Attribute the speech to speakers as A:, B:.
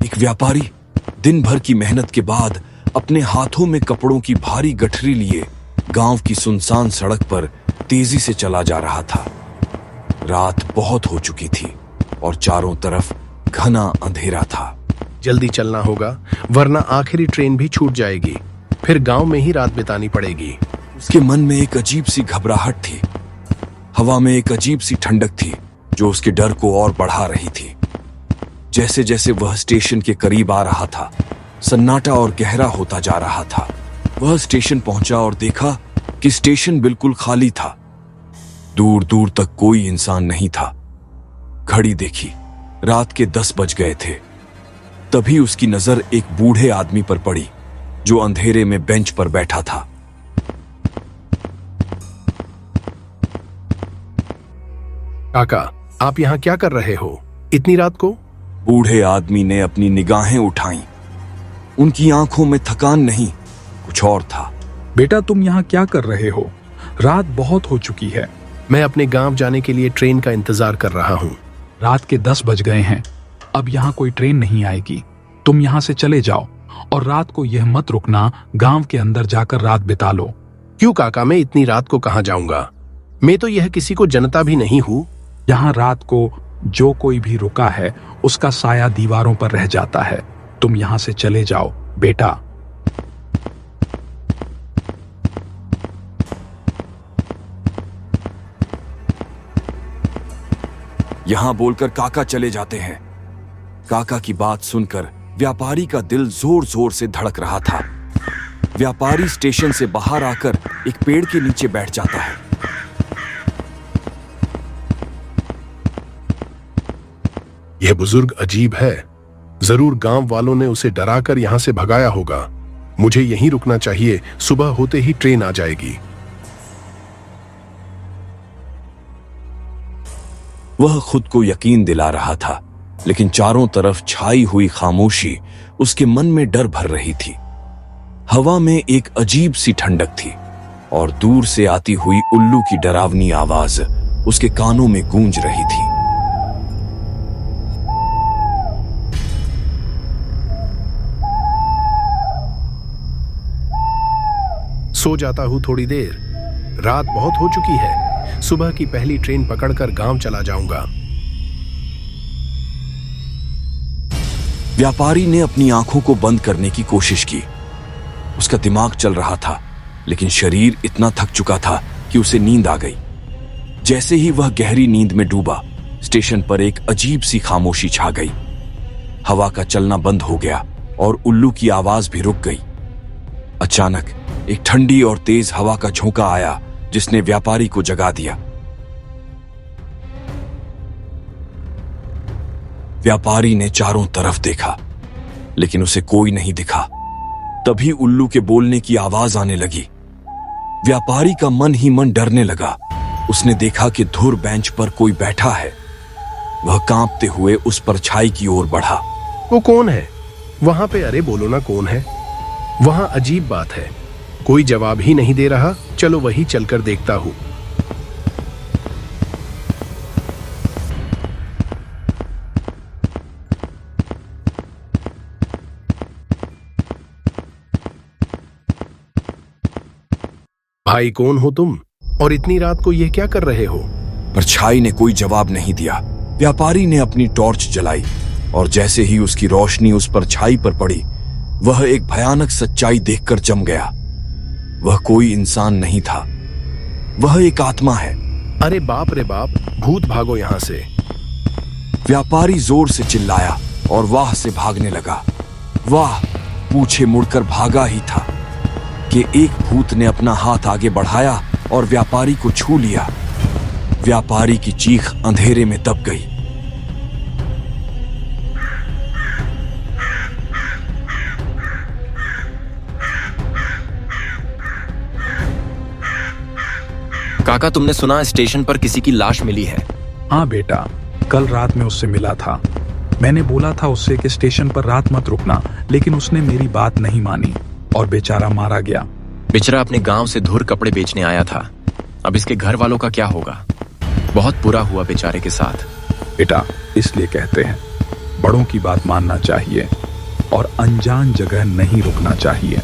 A: एक व्यापारी दिन भर की मेहनत के बाद अपने हाथों में कपड़ों की भारी गठरी लिए गांव की सुनसान सड़क पर तेजी से चला जा रहा था। रात बहुत हो चुकी थी और चारों तरफ घना अंधेरा था।
B: जल्दी चलना होगा वरना आखिरी ट्रेन भी छूट जाएगी, फिर गांव में ही रात बितानी पड़ेगी।
A: उसके मन में एक अजीब सी घबराहट थी। हवा में एक अजीब सी ठंडक थी जो उसके डर को और बढ़ा रही थी। जैसे जैसे वह स्टेशन के करीब आ रहा था, सन्नाटा और गहरा होता जा रहा था। वह स्टेशन पहुंचा और देखा कि स्टेशन बिल्कुल खाली था। दूर दूर तक कोई इंसान नहीं था। घड़ी देखी, रात के 10 बज गए थे। तभी उसकी नजर एक बूढ़े आदमी पर पड़ी जो अंधेरे में बेंच पर बैठा था।
B: काका, आप यहाँ क्या कर रहे हो इतनी रात को?
A: बूढ़े आदमी ने अपनी निगाहें उठाईं। उनकी आंखों में थकान नहीं, कुछ और था।
C: बेटा, तुम यहाँ क्या कर रहे हो? रात बहुत हो चुकी है।
B: मैं अपने गांव जाने के लिए ट्रेन का इंतजार कर रहा हूँ।
C: रात के 10 बज गए हैं। अब यहाँ कोई ट्रेन नहीं आएगी। तुम यहाँ से चले जाओ और रात को यह मत रुकना, गांव के अंदर जाकर रात बिता लो।
B: क्यों काका, मैं इतनी रात को कहाँ जाऊंगा? मैं तो यह किसी को जनता भी नहीं हूँ।
C: यहाँ रात को जो कोई भी रुका है उसका साया दीवारों पर रह जाता है। तुम यहाँ से चले जाओ बेटा।
A: यहां बोलकर काका चले जाते हैं। काका की बात सुनकर व्यापारी का दिल जोर जोर से धड़क रहा था। व्यापारी स्टेशन से बाहर आकर एक पेड़ के नीचे बैठ जाता है।
B: यह बुजुर्ग अजीब है। जरूर गांव वालों ने उसे डराकर यहां से भगाया होगा। मुझे यहीं रुकना चाहिए, सुबह होते ही ट्रेन आ जाएगी।
A: वह खुद को यकीन दिला रहा था, लेकिन चारों तरफ छाई हुई खामोशी उसके मन में डर भर रही थी। हवा में एक अजीब सी ठंडक थी और दूर से आती हुई उल्लू की डरावनी आवाज उसके कानों में गूंज रही थी।
B: सो जाता हूं थोड़ी देर, रात बहुत हो चुकी है। सुबह की पहली ट्रेन पकड़कर गांव चला जाऊंगा।
A: व्यापारी ने अपनी आंखों को बंद करने की कोशिश की। उसका दिमाग चल रहा था, लेकिन शरीर इतना थक चुका था कि उसे नींद आ गई। जैसे ही वह गहरी नींद में डूबा, स्टेशन पर एक अजीब सी खामोशी छा गई। हवा का चलना बंद हो गया और उल्लू की आवाज भी रुक गई। अचानक एक ठंडी और तेज हवा का झोंका आया जिसने व्यापारी को जगा दिया। व्यापारी ने चारों तरफ देखा, लेकिन उसे कोई नहीं दिखा। तभी उल्लू के बोलने की आवाज आने लगी। व्यापारी का मन ही मन डरने लगा। उसने देखा कि धुर बेंच पर कोई बैठा है। वह कांपते हुए उस परछाई की ओर बढ़ा।
B: वो कौन है वहां पे? अरे बोलो ना, कौन है वहां? अजीब बात है, कोई जवाब ही नहीं दे रहा। चलो वही चलकर देखता हूं। भाई, कौन हो तुम और इतनी रात को ये क्या कर रहे हो?
A: परछाई ने कोई जवाब नहीं दिया। व्यापारी ने अपनी टॉर्च जलाई और जैसे ही उसकी रोशनी उस परछाई पर पड़ी, वह एक भयानक सच्चाई देखकर जम गया। वह कोई इंसान नहीं था, वह एक आत्मा है।
B: अरे बाप रे बाप, भूत, भागो यहां से।
A: व्यापारी जोर से चिल्लाया और वाह से भागने लगा। वाह, पीछे मुड़कर भागा ही था कि एक भूत ने अपना हाथ आगे बढ़ाया और व्यापारी को छू लिया। व्यापारी की चीख अंधेरे में दब गई।
D: काका, तुमने सुना स्टेशन पर किसी की लाश मिली है?
C: हाँ बेटा, कल रात में उससे मिला था। मैंने बोला था उससे कि स्टेशन पर रात मत रुकना, लेकिन उसने मेरी बात नहीं मानी और बेचारा मारा गया।
D: बेचारा अपने गांव से धुर कपड़े बेचने आया था। अब इसके घर वालों का क्या होगा? बहुत बुरा हुआ बेचारे के साथ।
C: बेटा, इसलिए कहते हैं बड़ों की बात मानना चाहिए और अनजान जगह नहीं रुकना चाहिए।